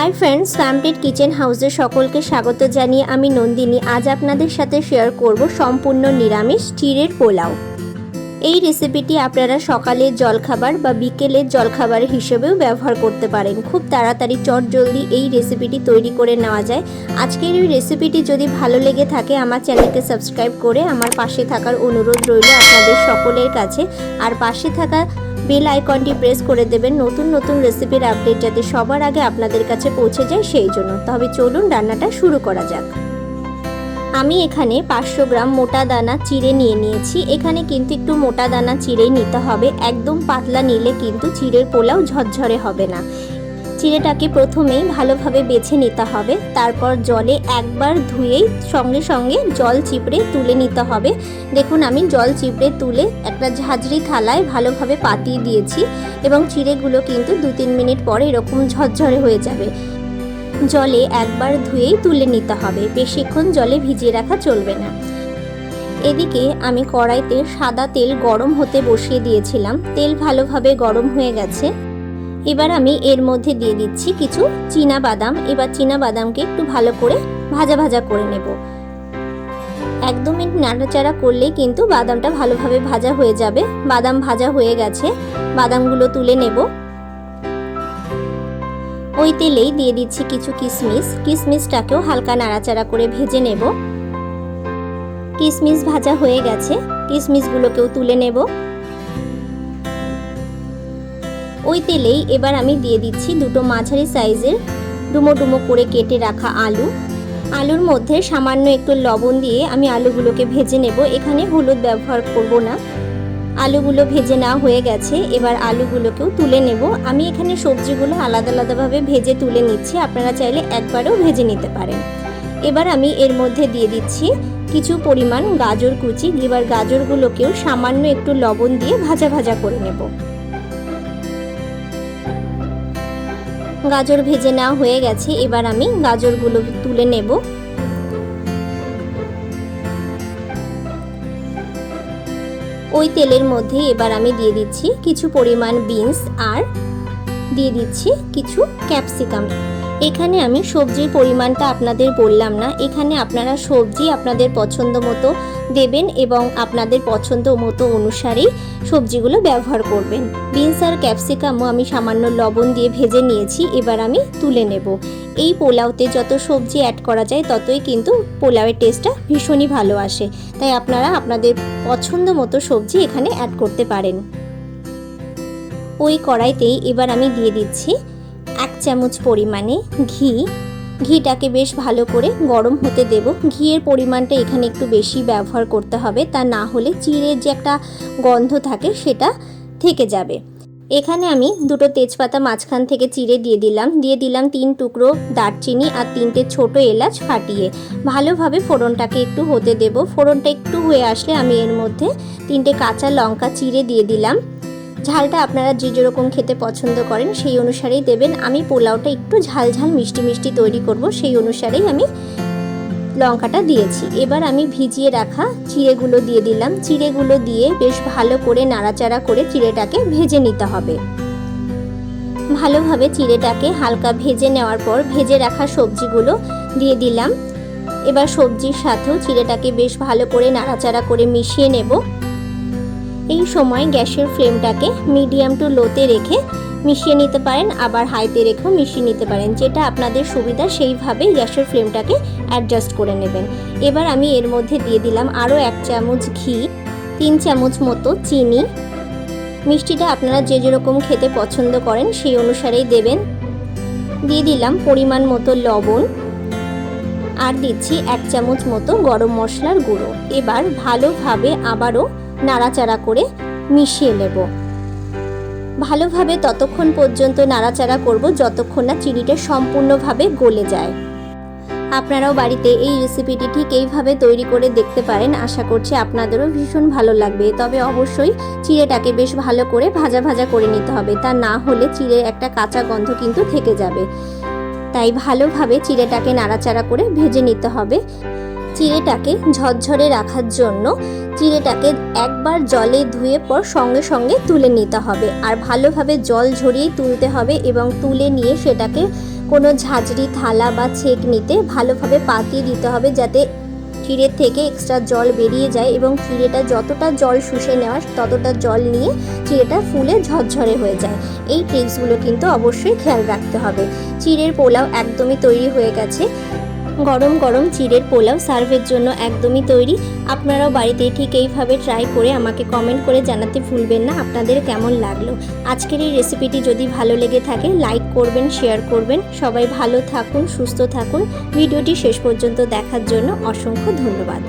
Hi friends, complete kitchen হাউসে সকলকে স্বাগত জানিয়ে আমি নন্দিনী আজ আপনাদের সাথে শেয়ার করব সম্পূর্ণ নিরামিষ চিড়ের পোলাও। এই রেসিপিটি আপনারা সকালের জলখাবার বা বিকেলের জলখাবার হিসেবেও ব্যবহার করতে পারেন। খুব তাড়াতাড়ি চটজলদি এই রেসিপিটি তৈরি করে নেওয়া যায়। আজকের এই রেসিপিটি যদি ভালো লেগে থাকে আমার চ্যানেলকে সাবস্ক্রাইব করে আমার পাশে থাকার অনুরোধ রইল আপনাদের সকলের কাছে। আর পাশে থাকা বেল আইকনটি প্রেস করে দেবেন নতুন নতুন রেসিপির আপডেট যাতে সবার আগে আপনাদের কাছে পৌঁছে যায় সেই জন্য। তবে চলুন রান্নাটা শুরু করা যাক। আমি এখানে 500 গ্রাম মোটা দানা চিড়ে নিয়ে নিয়েছি। এখানে কিন্তু একটু মোটা দানা চিড়েই নিতে হবে, একদম পাতলা নিলে কিন্তু চিড়ের পোলাও ঝরঝরে হবে না। চিড়েটাকে প্রথমেই ভালোভাবে বেছে নিতে হবে, তারপর জলে একবার ধুয়েই সঙ্গে সঙ্গে জল চিপড়ে তুলে নিতে হবে। দেখুন আমি জল চিপড়ে তুলে একটা ঝাঁঝরি থালায় ভালোভাবে পাতিয়ে দিয়েছি এবং চিড়েগুলো কিন্তু 2-3 মিনিট পরে এরকম ঝরঝরে হয়ে যাবে। জলে একবার ধুয়েই তুলে নিতে হবে, বেশিক্ষণ জলে ভিজিয়ে রাখা চলবে না। এদিকে আমি কড়াইতে সাদা তেল গরম হতে বসিয়ে দিয়েছিলাম। তেল ভালোভাবে গরম হয়ে গেছে। এবার আমি এর মধ্যে দিয়ে দিচ্ছি কিছু চীনা বাদাম। এবার চীনা বাদামকে একটু ভালো করে ভাজা ভাজা করে নেব। 1-2 মিনিট নাড়াচাড়া করলেই কিন্তু বাদামটা ভালোভাবে ভাজা হয়ে যাবে। বাদাম ভাজা হয়ে গেছে, বাদামগুলো তুলে নেব। ওই তেলেই দিয়ে দিচ্ছি কিছু কিশমিশ। কিশমিশটাকেও হালকা নাড়াচাড়া করে ভেজে নেব। কিশমিশ ভাজা হয়ে গেছে, কিশমিশগুলোকেও তুলে নেব। ওই তেলেই এবার আমি দিয়ে দিচ্ছি 2টো মাঝারি সাইজের ডুমো ডুমো করে কেটে রাখা আলু। আলুর মধ্যে সামান্য একটু লবণ দিয়ে আমি আলুগুলোকে ভেজে নেব। এখানে হলুদ ব্যবহার করব না। আলুগুলো ভেজে নেওয়া হয়ে গেছে, এবার আলুগুলোকেও তুলে নেব। আমি এখানে সবজিগুলো আলাদা আলাদাভাবে ভেজে তুলে নিচ্ছি, আপনারা চাইলে একবারেও ভেজে নিতে পারেন। এবার আমি এর মধ্যে দিয়ে দিচ্ছি কিছু পরিমাণ গাজর কুচি। এবার গাজরগুলোকেও সামান্য একটু লবণ দিয়ে ভাজা ভাজা করে নেব। গাজর ভেজে নেওয়া হয়ে গেছে, এবার আমি গাজরগুলো তুলে নেব। ওই তেলের মধ্যে এবার আমি দিয়ে দিচ্ছি কিছু পরিমাণ বিনস আর দিয়ে দিচ্ছি কিছু ক্যাপসিকাম। এখানে আমি সবজির পরিমাণটা আপনাদের বললাম না, এখানে আপনারা সবজি আপনাদের পছন্দ মতো দেবেন এবং আপনাদের পছন্দ মতো অনুসারেই সবজিগুলো ব্যবহার করবেন। বিনস আর ক্যাপসিকামও আমি সামান্য লবণ দিয়ে ভেজে নিয়েছি, এবার আমি তুলে নেব। এই পোলাওতে যত সবজি অ্যাড করা যায় ততই কিন্তু পোলাওয়ের টেস্টটা ভীষণই ভালো আসে, তাই আপনারা আপনাদের পছন্দ মতো সবজি এখানে অ্যাড করতে পারেন। ওই কড়াইতেই এবার আমি দিয়ে দিচ্ছি 1 চামচ পরিমাণে ঘি। ঘিটাকে বেশ ভালো করে গরম হতে দেব। ঘিয়ের পরিমাণটা এখানে একটু বেশি ব্যবহার করতে হবে, তা না হলে চিড়ের যে একটা গন্ধ থাকে সেটা থেকে যাবে। এখানে আমি 2টো তেজপাতা মাঝখান থেকে চিড়ে দিয়ে দিলাম 3 টুকরো দারচিনি আর 3টে ছোট এলাচ ফাটিয়ে। ভালোভাবে ফোড়নটাকে একটু হতে দেব। ফোড়নটা একটু হয়ে আসলে আমি এর মধ্যে 3টে কাঁচা লঙ্কা চিড়ে দিয়ে দিলাম। ঝালটা আপনারা যে যেরকম খেতে পছন্দ করেন সেই অনুসারেই দেবেন। আমি পোলাওটা একটু ঝাল ঝাল মিষ্টি মিষ্টি তৈরি করব, সেই অনুসারেই আমি লঙ্কাটা দিয়েছি। এবার আমি ভিজিয়ে রাখা চিড়েগুলো দিয়ে দিলাম। চিড়েগুলো দিয়ে বেশ ভালো করে নাড়াচাড়া করে চিড়েটাকে ভেজে নিতে হবে। ভালোভাবে চিড়েটাকে হালকা ভেজে নেওয়ার পর ভেজে রাখা সবজিগুলো দিয়ে দিলাম। এবার সবজির সাথেও চিড়েটাকে বেশ ভালো করে নাড়াচাড়া করে মিশিয়ে নেব। এই সময় গ্যাসের ফ্লেমটাকে মিডিয়াম টু লোতে রেখে মিশিয়ে নিতে পারেন, আবার হাইতে রেখেও মিশিয়ে নিতে পারেন, যেটা আপনাদের সুবিধা সেইভাবেই গ্যাসের ফ্লেমটাকে অ্যাডজাস্ট করে নেবেন। এবার আমি এর মধ্যে দিয়ে দিলাম আরও 1 চামচ ঘি, 3 চামচ মতো চিনি। মিষ্টিটা আপনারা যে যেরকম খেতে পছন্দ করেন সেই অনুসারেই দেবেন। দিয়ে দিলাম পরিমাণ মতো লবণ আর দিচ্ছি 1 চামচ মতো গরম মশলার গুঁড়ো। এবার ভালোভাবে আবারও নাড়াচাড়া করে মিশিয়ে নেব। ভালোভাবে ততক্ষণ পর্যন্ত নাড়াচাড়া করব যতক্ষণ না চিড়িটা সম্পূর্ণভাবে গলে যায়। আপনারাও বাড়িতে এই রেসিপিটি ঠিক এইভাবে তৈরি করে দেখতে পারেন। আশা করছি আপনাদেরও ভীষণ ভালো লাগবে। তবে অবশ্যই চিড়েটাকে বেশ ভালো করে ভাজা ভাজা করে নিতে হবে, তা না হলে চিড়ের একটা কাঁচা গন্ধ কিন্তু থেকে যাবে। তাই ভালোভাবে চিড়েটাকে নাড়াচাড়া করে ভেজে নিতে হবে। চিড়েটাকে ঝরঝরে রাখার জন্য চিড়েটাকে একবার জলে ধুয়ে পর সঙ্গে সঙ্গে তুলে নিতে হবে, আর ভালোভাবে জল ঝরিয়েই তুলতে হবে এবং তুলে নিয়ে সেটাকে কোনো ঝাঁঝরি থালা বা ছেঁকনিতে ভালোভাবে পাতিয়ে দিতে হবে, যাতে চিড়ের থেকে এক্সট্রা জল বেরিয়ে যায় এবং চিড়েটা যতটা জল শুষে নেওয়ার ততটা জল নিয়ে চিড়েটা ফুলে ঝরঝরে হয়ে যায়। এই ট্রিক্সগুলো কিন্তু অবশ্যই খেয়াল রাখতে হবে। চিড়ের পোলাও একদমই তৈরি হয়ে গেছে। গরম গরম চিড়ের পোলাও সার্ভের জন্য একদমই তৈরি। আপনারাও বাড়িতে ঠিক এইভাবে ট্রাই করে আমাকে কমেন্ট করে জানাতে ভুলবেন না আপনাদের কেমন লাগলো। আজকের এই রেসিপিটি যদি ভালো লেগে থাকে লাইক করবেন, শেয়ার করবেন। সবাই ভালো থাকুন, সুস্থ থাকুন। ভিডিওটি শেষ পর্যন্ত দেখার জন্য অসংখ্য ধন্যবাদ।